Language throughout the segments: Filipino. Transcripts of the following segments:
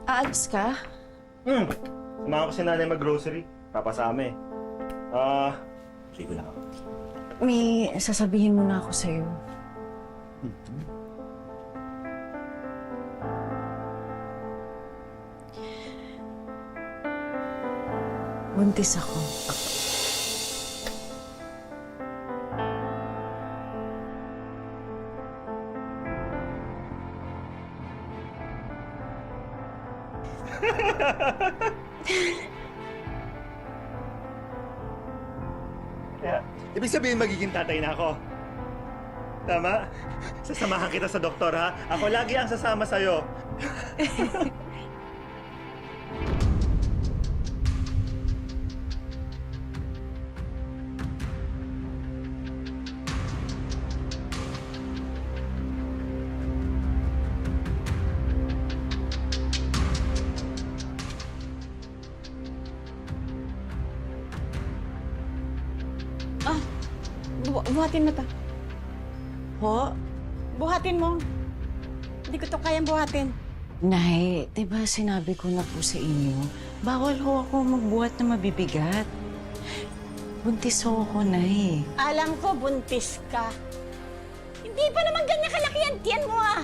Aalis ka? Samahan ko si nanay mag-grocery. Papasama eh. Sige lang ako. May sasabihin muna ako sa'yo. Buntis ako. Ibig sabihin magiging tatay na ako. Tama? Sasamahan kita sa doktor, ha? Ako lagi ang sasama sa'yo. Buhatin mo to. Ho? Buhatin mo. Hindi ko to kayang buhatin. Nay, diba sinabi ko na po sa inyo, bawal ho ako magbuhat na mabibigat. Buntis ho ako, Nay. Alam ko, buntis ka. Hindi pa naman ganyan kalaki ang tiyan mo, ah.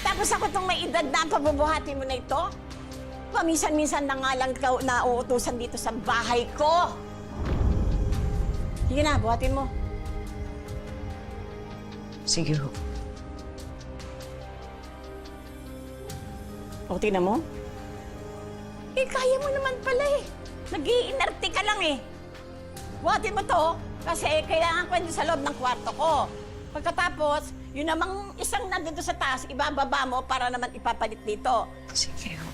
Tapos ako tong may edad na pabubuhatin mo na ito? Paminsan-minsan na nga lang ikaw nauutusan dito sa bahay ko. Sige na, buhatin mo. Sige ho. O, tingnan mo. Eh, kaya mo naman pala eh. Nag-iinarte ka lang eh. Buhatin mo to, kasi kailangan ko yun sa loob ng kwarto ko. Pagkatapos, yun namang isang nandito sa taas, ibababa mo para naman ipapalit dito. Sige ho.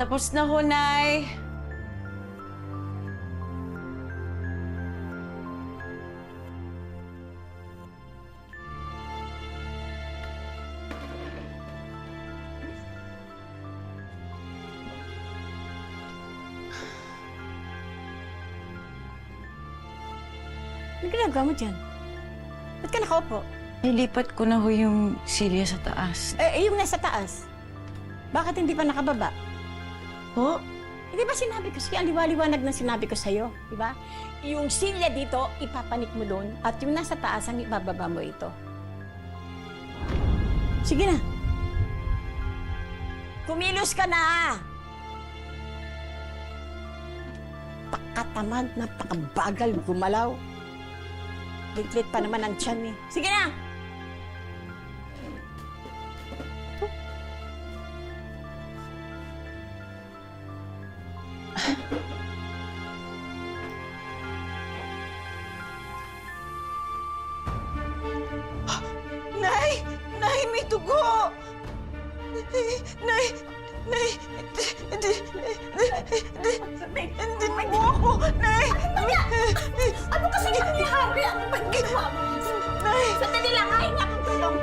Tapos na ho, Nay. Ano ginagawa mo dyan? Ba't ka nakaupo? Nilipat ko na ho yung silya sa taas. Yung nasa taas. Bakit hindi pa nakababa? Ho? Hindi ba sinabi ko sa'yo, ang liwaliwanag na sinabi ko sa'yo, di ba? Yung silya dito, ipapanik mo doon, at yung nasa taas, ang ibababa mo ito. Sige na. Kumilos ka na! Pakatamad, napakabagal, gumalaw. Litlit pa naman ang tiyan eh. Sige na! Nay! Nay, may dugo! Nay! Nay! Hindi mo ako! Nay! Ano kasi nangyayari? Ano ba ginawa mo? Nay! Sandali lang, ay nga kang tulong.